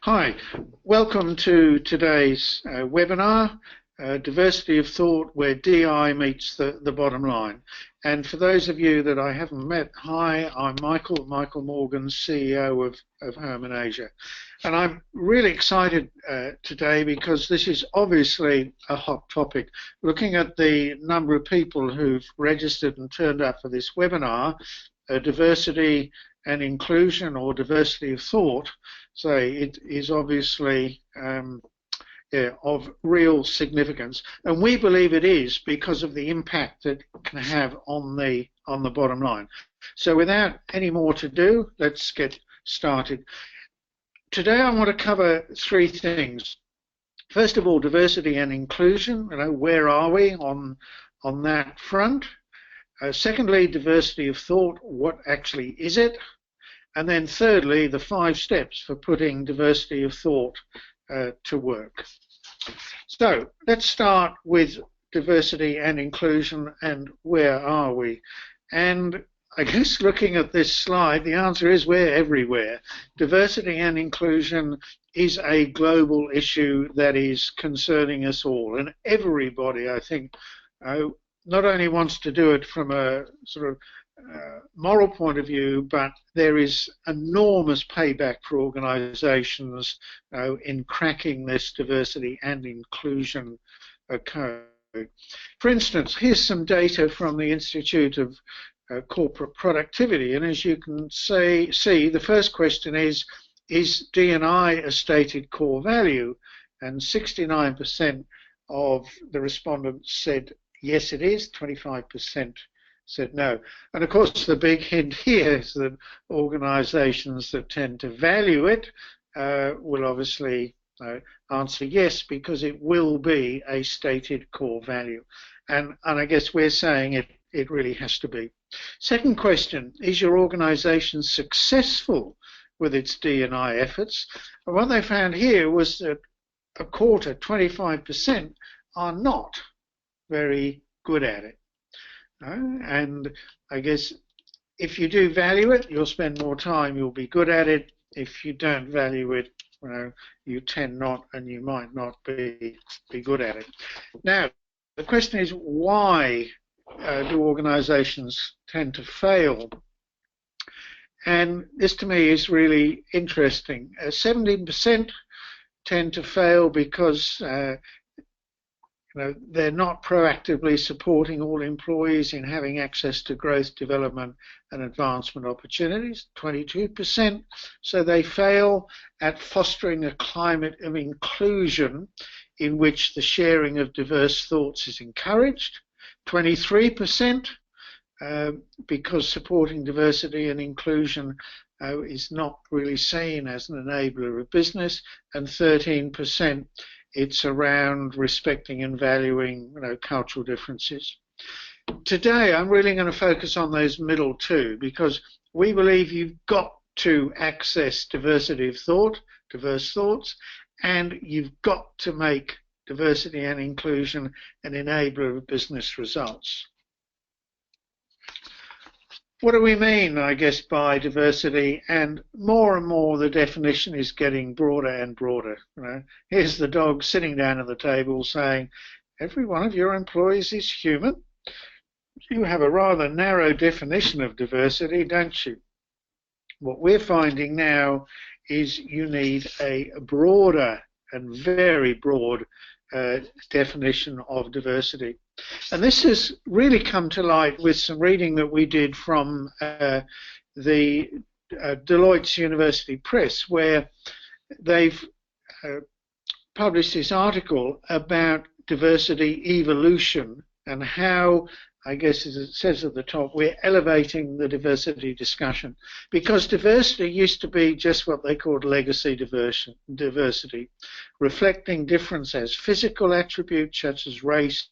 Hi, welcome to today's webinar, Diversity of Thought, where DI meets the bottom line. And for those of you that I haven't met, hi, I'm Michael Morgan, CEO of Hermann Asia. And I'm really excited today because this is obviously a hot topic. Looking at the number of people who've registered and turned up for this webinar, diversity and inclusion, or diversity of thought, so it is obviously of real significance, and we believe it is because of the impact that it can have on the bottom line. So without any more to do, let's get started. Today I want to cover three things. First of all, diversity and inclusion. Where are we on that front? Secondly, diversity of thought. What actually is it? And then thirdly, the 5 steps for putting diversity of thought to work. So let's start with diversity and inclusion and where are we? And I guess looking at this slide, the answer is we're everywhere. Diversity and inclusion is a global issue that is concerning us all. And everybody, I think, not only wants to do it from a sort of moral point of view, but there is enormous payback for organizations in cracking this diversity and inclusion code. For instance, here's some data from the Institute of Corporate Productivity, and as you can see, the first question is D&I a stated core value? And 69% of the respondents said yes it is, 25% said no. And of course the big hint here is that organizations that tend to value it will obviously answer yes, because it will be a stated core value. And I guess we're saying it really has to be. Second question, is your organization successful with its D&I efforts? And what they found here was that a quarter, 25%, are not very good at it. And I guess if you do value it, you'll spend more time, you'll be good at it. If you don't value it, you tend not, and you might not be good at it. Now, the question is, why do organizations tend to fail? And this to me is really interesting. 17% tend to fail because they're not proactively supporting all employees in having access to growth, development, and advancement opportunities. 22%, so they fail at fostering a climate of inclusion in which the sharing of diverse thoughts is encouraged. 23%, because supporting diversity and inclusion is not really seen as an enabler of business. And 13%, it's around respecting and valuing cultural differences. Today I'm really going to focus on those middle two, because we believe you've got to access diversity of thought, diverse thoughts, and you've got to make diversity and inclusion an enabler of business results. What do we mean, I guess, by diversity? And more the definition is getting broader and broader. Here's the dog sitting down at the table saying, every one of your employees is human. You have a rather narrow definition of diversity, don't you? What we're finding now is you need a broader and very broad definition of diversity. And this has really come to light with some reading that we did from the Deloitte's University Press, where they've published this article about diversity evolution and how, I guess as it says at the top, we're elevating the diversity discussion. Because diversity used to be just what they called legacy diversity, reflecting difference as physical attributes such as race,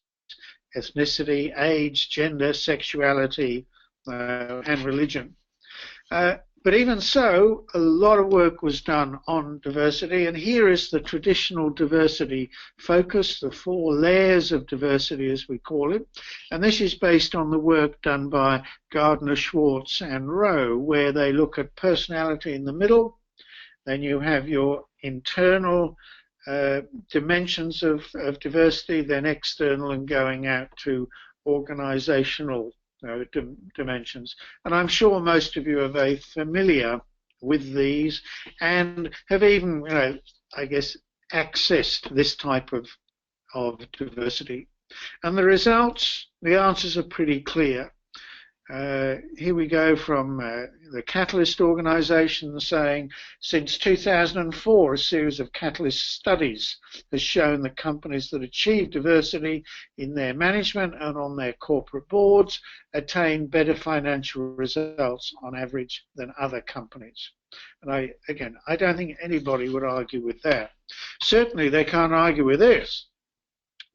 ethnicity, age, gender, sexuality, and religion. But even so, a lot of work was done on diversity, and here is the traditional diversity focus, the 4 layers of diversity as we call it, and this is based on the work done by Gardner, Schwartz and Rowe, where they look at personality in the middle, then you have your internal dimensions of diversity, then external and going out to organizational dimensions. And I'm sure most of you are very familiar with these and have even, I guess, accessed this type of diversity. And the results, the answers are pretty clear. Here we go from the Catalyst organization saying, since 2004, a series of Catalyst studies has shown that companies that achieve diversity in their management and on their corporate boards attain better financial results on average than other companies. And I don't think anybody would argue with that. Certainly they can't argue with this.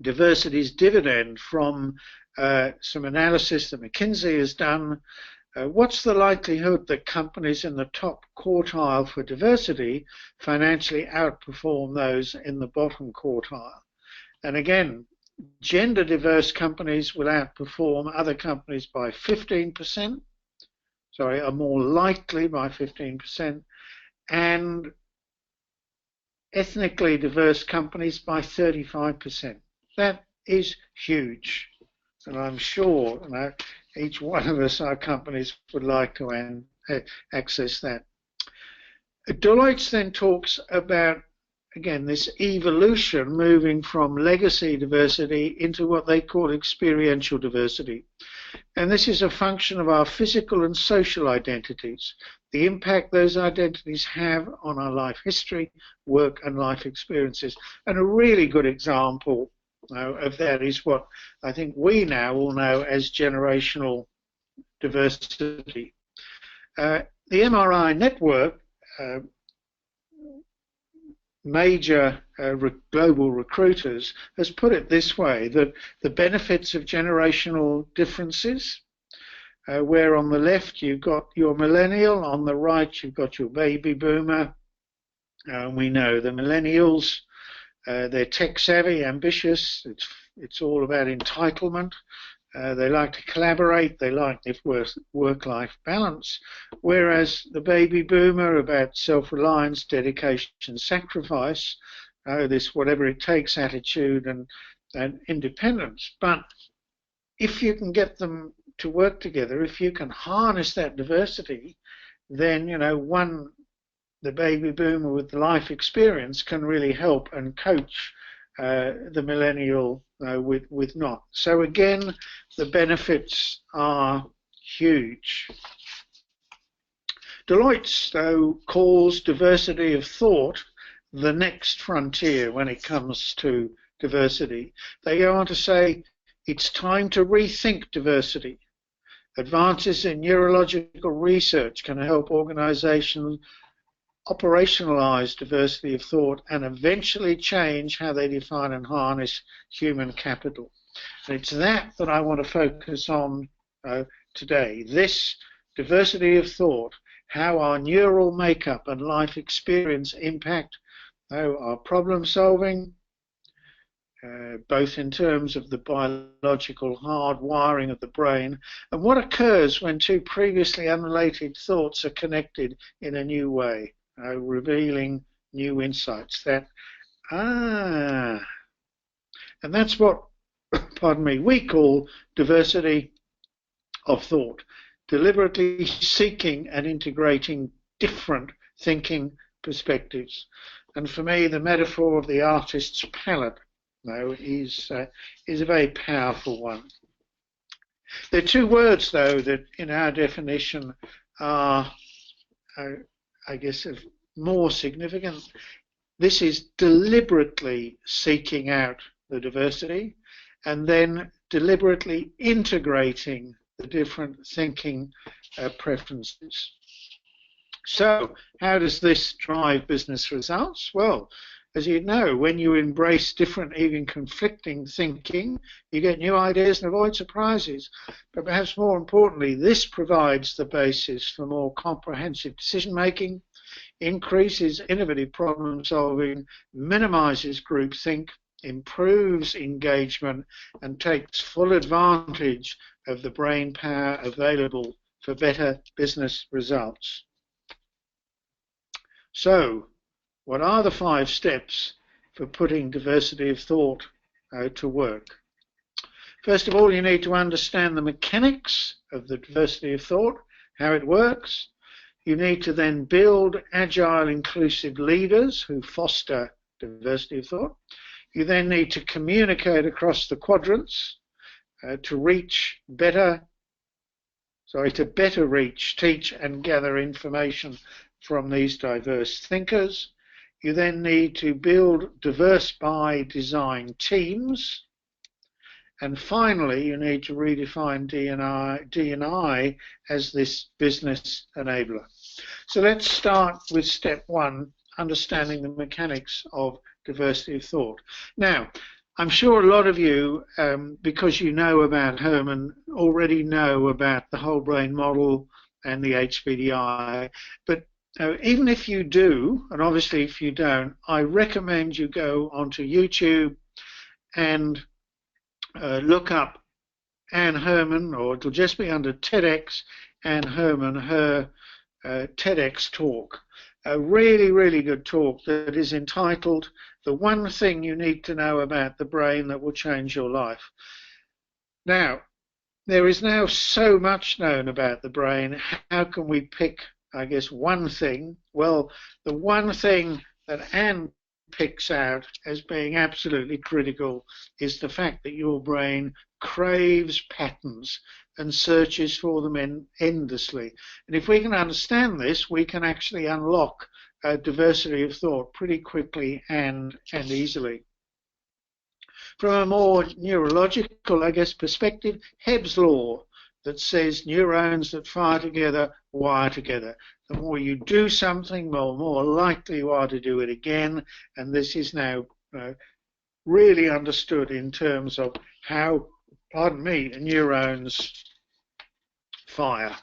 Diversity's dividend from some analysis that McKinsey has done. What's the likelihood that companies in the top quartile for diversity financially outperform those in the bottom quartile? And again, gender diverse companies will outperform other companies by 15%, are more likely by 15%, and ethnically diverse companies by 35%. That is huge. And I'm sure each one of us, our companies, would like to access that. Deloitte then talks about, again, this evolution moving from legacy diversity into what they call experiential diversity. And this is a function of our physical and social identities, the impact those identities have on our life history, work, and life experiences. And a really good example of that is what I think we now all know as generational diversity. The MRI network, major global recruiters, has put it this way, that the benefits of generational differences, where on the left you've got your millennial, on the right you've got your baby boomer. We know the millennials, they're tech savvy, ambitious. It's all about entitlement. They like to collaborate. They like this work-life balance. Whereas the baby boomer, about self-reliance, dedication, sacrifice, this whatever it takes attitude and independence. But if you can get them to work together, if you can harness that diversity, then the baby boomer with the life experience can really help and coach the millennial with not. So again, the benefits are huge. Deloitte, though, calls diversity of thought the next frontier when it comes to diversity. They go on to say it's time to rethink diversity. Advances in neurological research can help organizations operationalize diversity of thought and eventually change how they define and harness human capital. And it's that I want to focus on today. This diversity of thought, how our neural makeup and life experience impact our problem solving, both in terms of the biological hardwiring of the brain, and what occurs when two previously unrelated thoughts are connected in a new way. Revealing new insights and that's what, pardon me, we call diversity of thought, deliberately seeking and integrating different thinking perspectives. And for me, the metaphor of the artist's palette is a very powerful one. There are two words, though, that in our definition are I guess, of more significant. This is deliberately seeking out the diversity and then deliberately integrating the different thinking preferences. So how does this drive business results? Well, as you know, when you embrace different, even conflicting thinking, you get new ideas and avoid surprises. But perhaps more importantly, this provides the basis for more comprehensive decision-making, increases innovative problem-solving, minimizes groupthink, improves engagement, and takes full advantage of the brain power available for better business results. So, what are the 5 steps for putting diversity of thought to work? First of all, you need to understand the mechanics of the diversity of thought, how it works. You need to then build agile, inclusive leaders who foster diversity of thought. You then need to communicate across the quadrants to better reach, teach, and gather information from these diverse thinkers. You then need to build diverse by design teams. And finally, you need to redefine D&I as this business enabler. So let's start with step 1, understanding the mechanics of diversity of thought. Now, I'm sure a lot of you, because you know about Herman, already know about the whole brain model and the HBDI, but even if you do, and obviously if you don't, I recommend you go onto YouTube and look up Anne Herman, or it'll just be under TEDx Anne Herman, her TEDx talk. A really, really good talk that is entitled "The One Thing You Need to Know About the Brain That Will Change Your Life." Now, there is now so much known about the brain. How can we pick, I guess, one thing? Well, the one thing that Anne picks out as being absolutely critical is the fact that your brain craves patterns and searches for them endlessly. And if we can understand this, we can actually unlock diversity of thought pretty quickly and easily. From a more neurological, I guess, perspective, Hebb's law that says neurons that fire together wire together. The more you do something, the more likely you are to do it again. And this is now really understood in terms of how, neurons fire.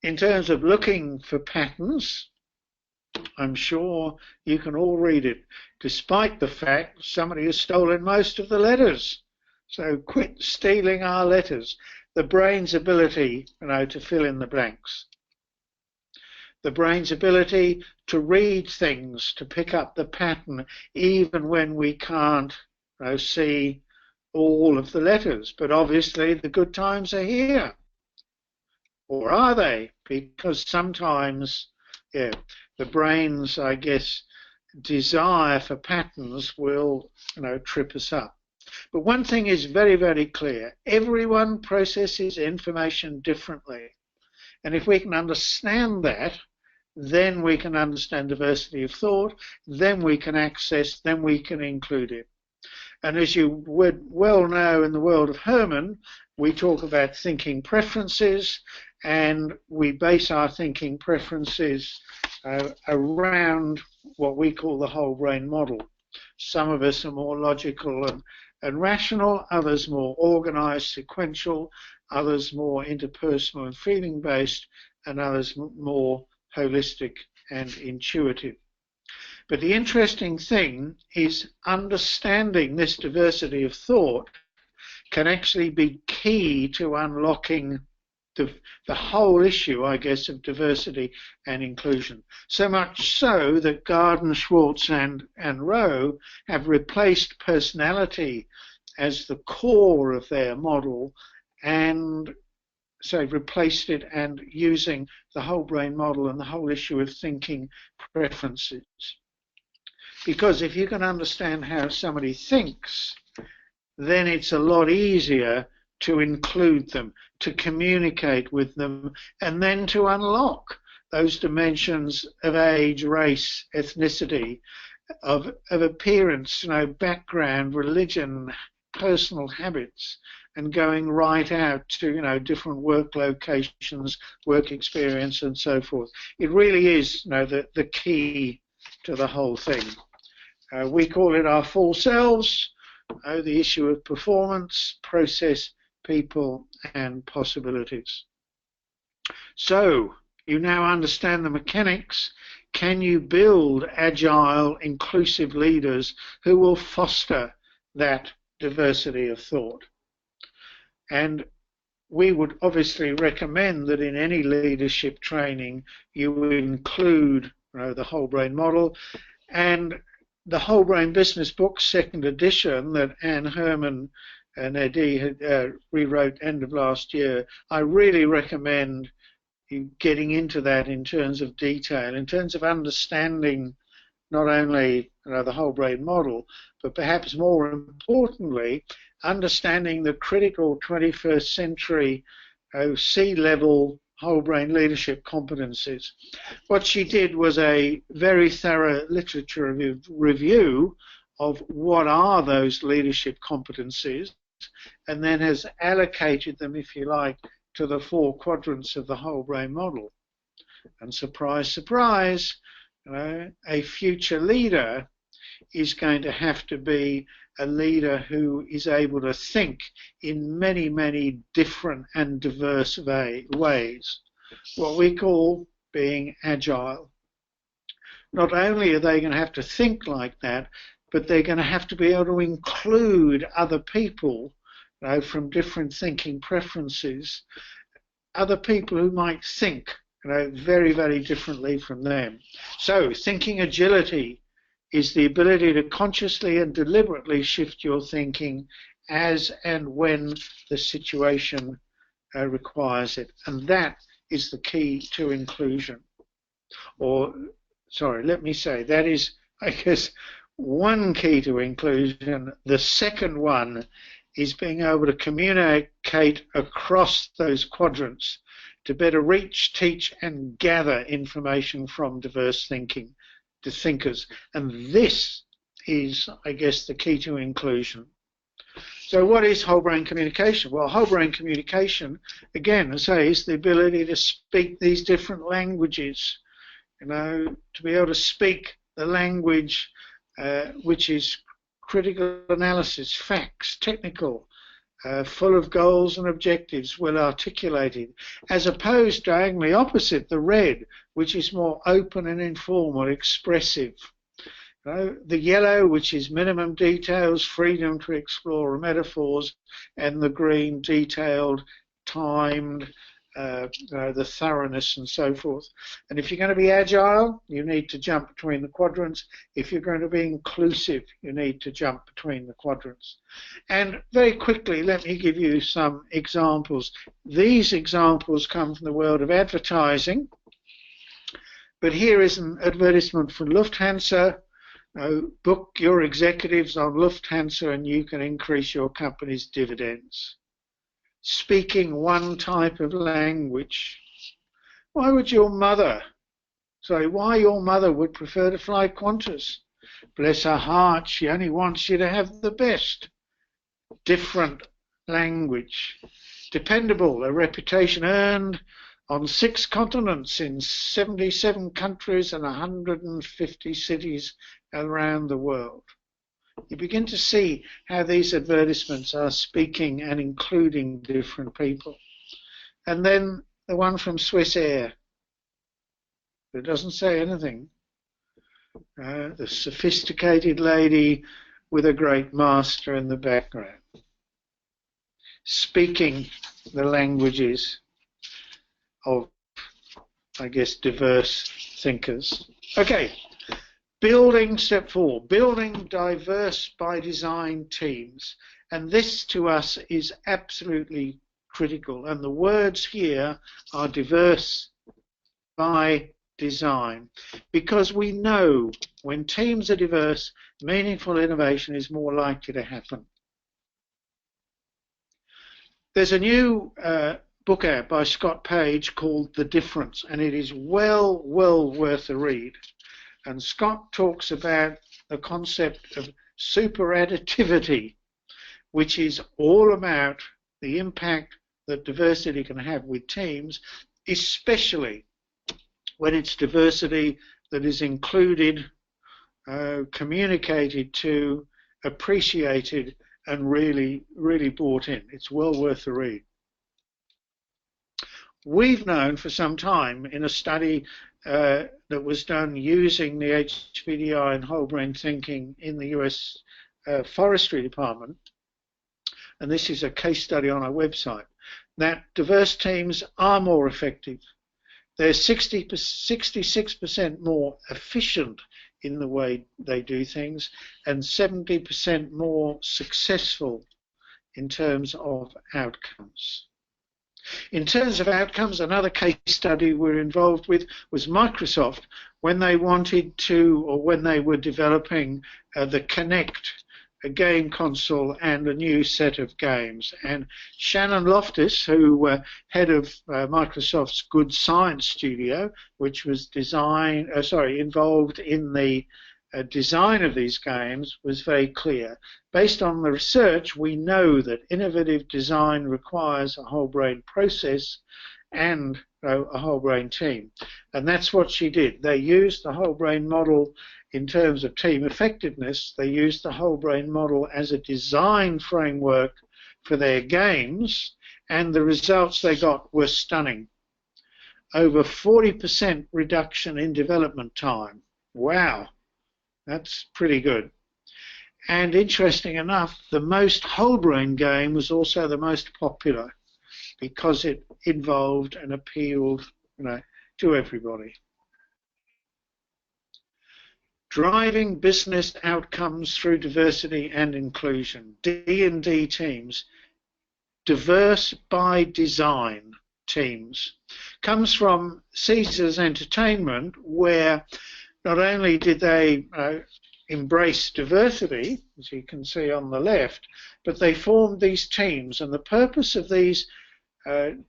In terms of looking for patterns, I'm sure you can all read it, despite the fact somebody has stolen most of the letters. So quit stealing our letters. The brain's ability, to fill in the blanks. The brain's ability to read things, to pick up the pattern, even when we can't see all of the letters. But obviously the good times are here. Or are they? Because sometimes, the brain's, I guess, desire for patterns will, trip us up. But one thing is very, very clear. Everyone processes information differently. And if we can understand that, then we can understand diversity of thought, then we can access, then we can include it. And as you would well know, in the world of Herman, we talk about thinking preferences, and we base our thinking preferences around what we call the whole brain model. Some of us are more logical and rational, others more organized, sequential, others more interpersonal and feeling based, and others more holistic and intuitive. But the interesting thing is understanding this diversity of thought can actually be key to unlocking the whole issue, I guess, of diversity and inclusion. So much so that Garden, Schwartz and Rowe have replaced personality as the core of their model, and so replaced it and using the whole brain model and the whole issue of thinking preferences. Because if you can understand how somebody thinks, then it's a lot easier to include them, to communicate with them, and then to unlock those dimensions of age, race, ethnicity, of appearance, background, religion, personal habits, and going right out to, different work locations, work experience, and so forth. It really is, the key to the whole thing. We call it our full selves, the issue of performance, process, people, and possibilities. So, you now understand the mechanics. Can you build agile, inclusive leaders who will foster that diversity of thought? And we would obviously recommend that in any leadership training you include the whole brain model. And the Whole Brain Business Book, second edition, that Anne Herman and Eddie rewrote end of last year, I really recommend you getting into that in terms of detail, in terms of understanding not only the whole brain model, but perhaps more importantly, understanding the critical 21st century C-level whole brain leadership competencies. What she did was a very thorough literature review of what are those leadership competencies, and then has allocated them, if you like, to the 4 quadrants of the whole brain model. And surprise, surprise, a future leader is going to have to be a leader who is able to think in many, many different and diverse ways, what we call being agile. Not only are they going to have to think like that, but they're going to have to be able to include other people from different thinking preferences, other people who might think very, very differently from them. So thinking agility is the ability to consciously and deliberately shift your thinking as and when the situation requires it. And that is the key to inclusion. Or, sorry, let me say, that is, I guess, one key to inclusion. The second one is being able to communicate across those quadrants to better reach, teach, and gather information from diverse thinkers. And this is, I guess, the key to inclusion. So what is whole brain communication? Well, whole brain communication, again, I say, is the ability to speak these different languages, to be able to speak the language which is critical analysis, facts, technical, full of goals and objectives, well articulated, as opposed diagonally opposite, the red, which is more open and informal, expressive. The yellow, which is minimum details, freedom to explore metaphors, and the green, detailed, timed, the thoroughness and so forth. And if you're going to be agile, you need to jump between the quadrants. If you're going to be inclusive, you need to jump between the quadrants. And very quickly, let me give you some examples. These examples come from the world of advertising, but here is an advertisement from Lufthansa. Book your executives on Lufthansa and you can increase your company's dividends. Speaking one type of language. Why your mother would prefer to fly Qantas? Bless her heart, she only wants you to have the best. Different language. Dependable, a reputation earned on 6 continents in 77 countries and 150 cities around the world. You begin to see how these advertisements are speaking and including different people. And then the one from Swiss Air, that doesn't say anything. The sophisticated lady with a great master in the background, speaking the languages of, I guess, diverse thinkers. Okay. Building, step 4, building diverse by design teams. And this to us is absolutely critical. And the words here are diverse by design. Because we know when teams are diverse, meaningful innovation is more likely to happen. There's a new book out by Scott Page called The Difference, and it is well worth a read. And Scott talks about the concept of superadditivity, which is all about the impact that diversity can have with teams, especially when it's diversity that is included, communicated to, appreciated, and really bought in. It's well worth a read. We've known for some time in a study that was done using the HBDI and whole brain thinking in the US Forestry Department, and this is a case study on our website, that diverse teams are more effective. They're 66% more efficient in the way they do things and 70% more successful in terms of outcomes. In terms of outcomes, another case study we're involved with was Microsoft when they wanted to, or when they were developing the Kinect, a game console and a new set of games. And Shannon Loftus, who head of Microsoft's Good Science Studio, which was involved in the design of these games, was very clear. Based on the research, we know that innovative design requires a whole brain process and a whole brain team. And that's what she did. They used the whole brain model in terms of team effectiveness. They used the whole brain model as a design framework for their games, and the results they got were stunning. Over 40% reduction in development time. Wow. That's pretty good. And interesting enough, the most whole brain game was also the most popular because it involved and appealed, to everybody. Driving business outcomes through diversity and inclusion. D&D teams, diverse by design teams, comes from Caesars Entertainment, where not only did they embrace diversity, as you can see on the left, but they formed these teams. And the purpose of these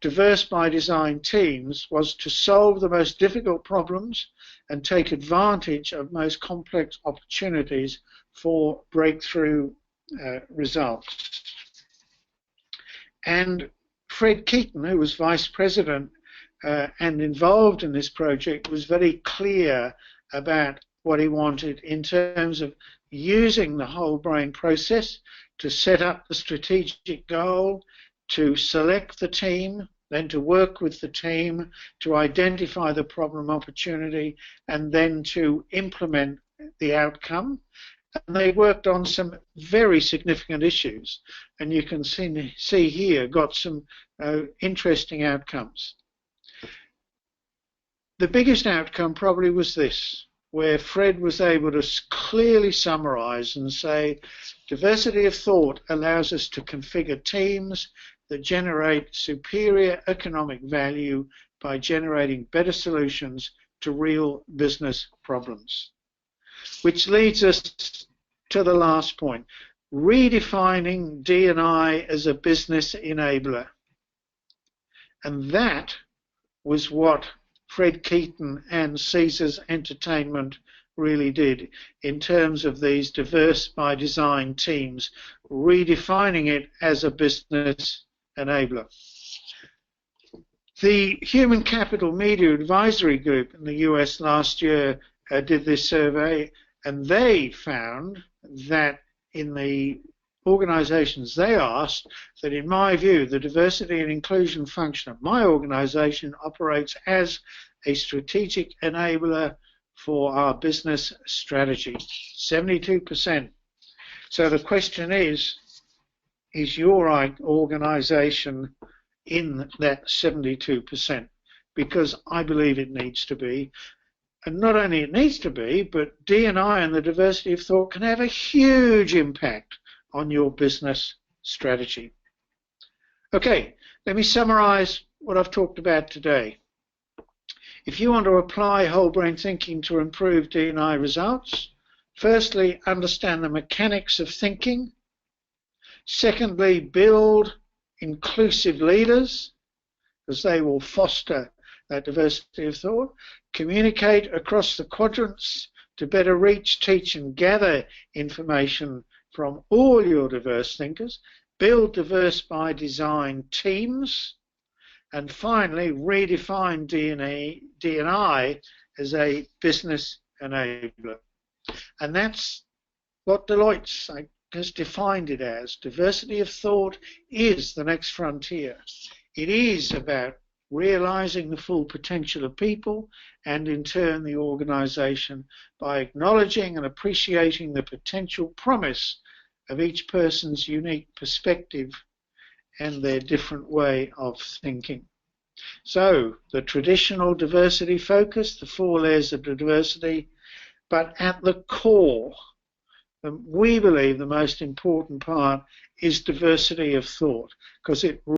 diverse by design teams was to solve the most difficult problems and take advantage of most complex opportunities for breakthrough results. And Fred Keaton, who was vice president and involved in this project, was very clear about what he wanted in terms of using the whole brain process to set up the strategic goal, to select the team, then to work with the team to identify the problem opportunity, and then to implement the outcome. And they worked on some very significant issues, and you can see here got some interesting outcomes. The biggest outcome probably was this, where Fred was able to clearly summarize and say, diversity of thought allows us to configure teams that generate superior economic value by generating better solutions to real business problems. Which leads us to the last point, redefining D&I as a business enabler. And that was what Fred Keaton and Caesars Entertainment really did in terms of these diverse by design teams, redefining it as a business enabler. The Human Capital Media Advisory Group in the US last year did this survey, and they found that in the organizations they asked, that in my view, the diversity and inclusion function of my organization operates as a strategic enabler for our business strategy, 72%. So the question is your organization in that 72%? Because I believe it needs to be. And not only it needs to be, but D&I and the diversity of thought can have a huge impact on your business strategy. Okay, let me summarize what I've talked about today. If you want to apply whole brain thinking to improve D&I results, firstly, understand the mechanics of thinking. Secondly, build inclusive leaders, because they will foster that diversity of thought. Communicate across the quadrants to better reach, teach, and gather information from all your diverse thinkers. Build diverse by design teams. And finally, redefine D&I as a business enabler. And that's what Deloitte has defined it as. Diversity of thought is the next frontier. It is about realizing the full potential of people and in turn the organization by acknowledging and appreciating the potential promise of each person's unique perspective and their different way of thinking. So the traditional diversity focus, the 4 layers of diversity, but at the core, we believe the most important part is diversity of thought, because it